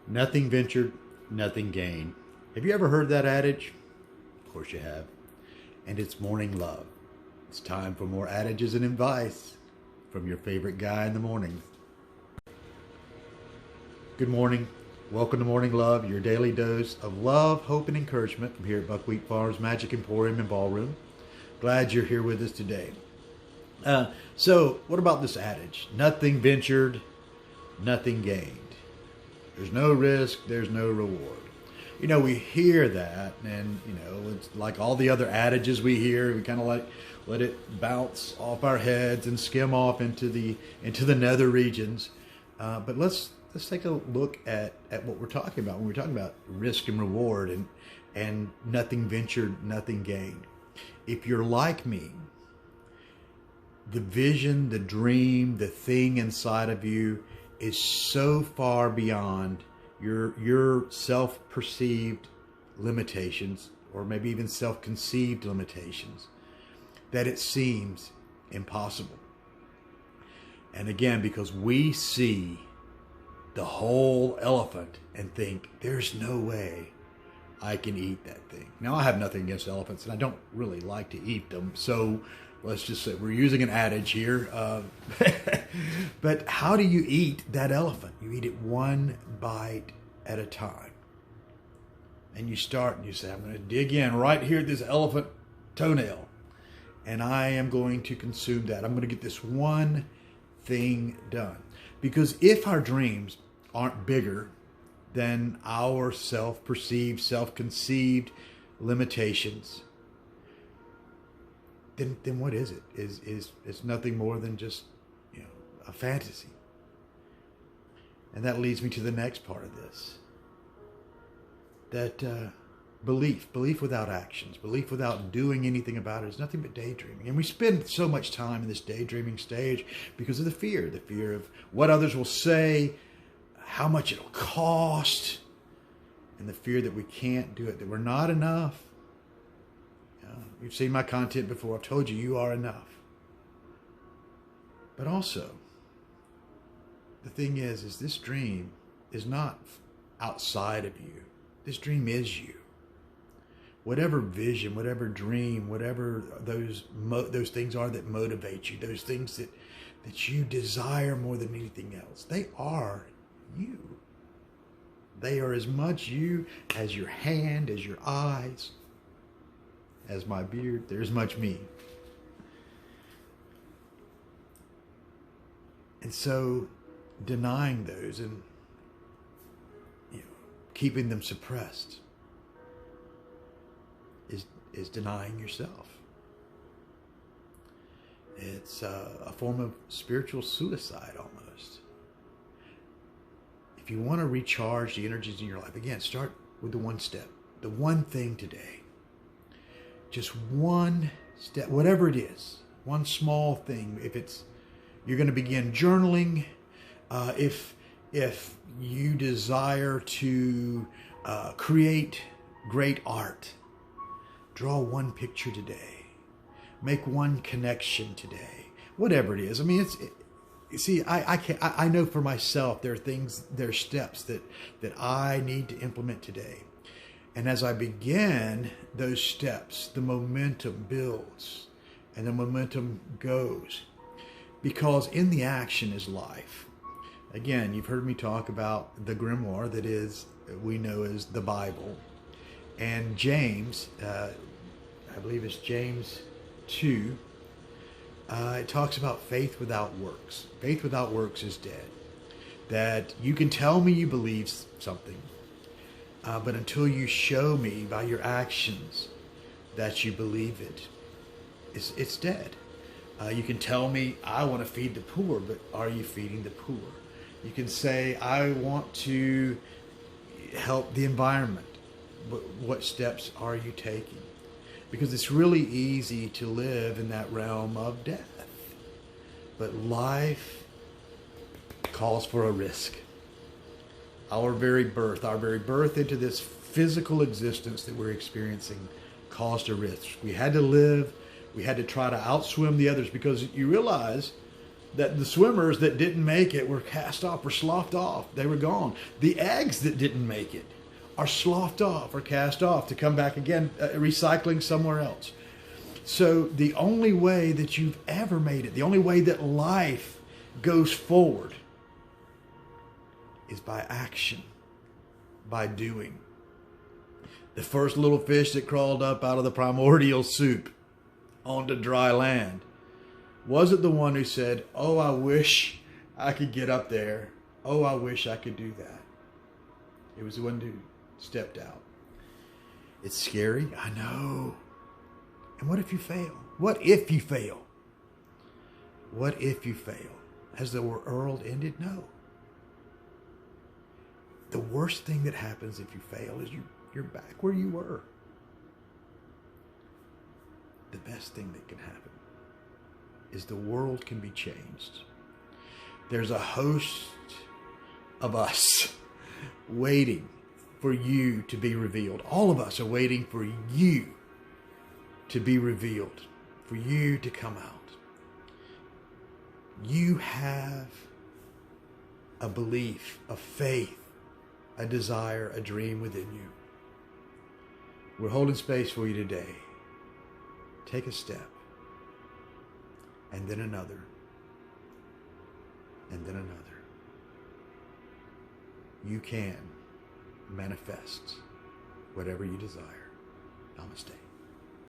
Nothing ventured, nothing gained. Have you ever heard that adage? Of course you have. And it's morning love. It's time for more adages and advice from your favorite guy in the morning. Good morning. Welcome to Morning Love, your daily dose of love, hope, and encouragement from here at Buckwheat Farms Magic Emporium and Ballroom. Glad you're here with us today. So, what about this adage? Nothing ventured, nothing gained. There's no risk, there's no reward. You know, we hear that, and, you know, it's like all the other adages we hear. We kind of like let it bounce off our heads and skim off into the nether regions. But let's take a look at what we're talking about when we're talking about risk and reward and nothing ventured, nothing gained. If you're like me, the vision, the dream, the thing inside of you is so far beyond your self-perceived limitations, or maybe even self-conceived limitations, that it seems impossible. And again, because we see the whole elephant and think, there's no way I can eat that thing. Now, I have nothing against elephants, and I don't really like to eat them. So let's just say we're using an adage here. But how do you eat that elephant? You eat it one bite at a time. And you start and you say, I'm going to dig in right here at this elephant toenail. And I am going to consume that. I'm going to get this one thing done. Because if our dreams aren't bigger than our self-perceived, self-conceived limitations, then what is it? It's nothing more than just, you know, a fantasy. And that leads me to the next part of this. That belief without actions, belief without doing anything about it is nothing but daydreaming. And we spend so much time in this daydreaming stage because of the fear of what others will say, how much it'll cost, and the fear that we can't do it, that we're not enough. You've seen my content before. I've told you are enough. But also, the thing is this dream is not outside of you. This dream is you. Whatever vision, whatever dream, whatever those things are that motivate you, those things that you desire more than anything else, they are you. They are as much you as your hand, as your eyes, as my beard. There's much me. And so denying those and, you know, keeping them suppressed is denying yourself. It's a form of spiritual suicide almost. If you want to recharge the energies in your life, again, start with the one step, the one thing today. Just one step, whatever it is, one small thing. If it's, you're going to begin journaling, if you desire to create great art, draw one picture today, make one connection today, whatever it is. I mean, see, I know for myself, there are steps that I need to implement today. And as I begin those steps, the momentum builds and the momentum goes. Because in the action is life. Again, you've heard me talk about the grimoire that we know as the Bible. And James, I believe it's James 2, it talks about faith without works. Faith without works is dead. That you can tell me you believe something, but until you show me by your actions that you believe it, it's dead. You can tell me, I want to feed the poor, but are you feeding the poor? You can say, I want to help the environment, but what steps are you taking? Because it's really easy to live in that realm of death. But life calls for a risk. Our very birth into this physical existence that we're experiencing caused a risk. We had to live. We had to try to outswim the others, because you realize that the swimmers that didn't make it were cast off, were sloughed off. They were gone. The eggs that didn't make it are sloughed off or cast off to come back again, recycling somewhere else. So the only way that you've ever made it, the only way that life goes forward is by action, by doing. The first little fish that crawled up out of the primordial soup onto dry land wasn't the one who said, "Oh, I wish I could get up there. Oh, I wish I could do that." It was the one who stepped out. It's scary, I know. And what if you fail? What if you fail? What if you fail? Has the world ended? No. The worst thing that happens if you fail is you're back where you were. The best thing that can happen is the world can be changed. There's a host of us waiting for you to be revealed. All of us are waiting for you to be revealed, for you to come out. You have a belief, a faith, a desire, a dream within you. We're holding space for you today. Take a step, and then another, and then another. You can manifest whatever you desire. Namaste.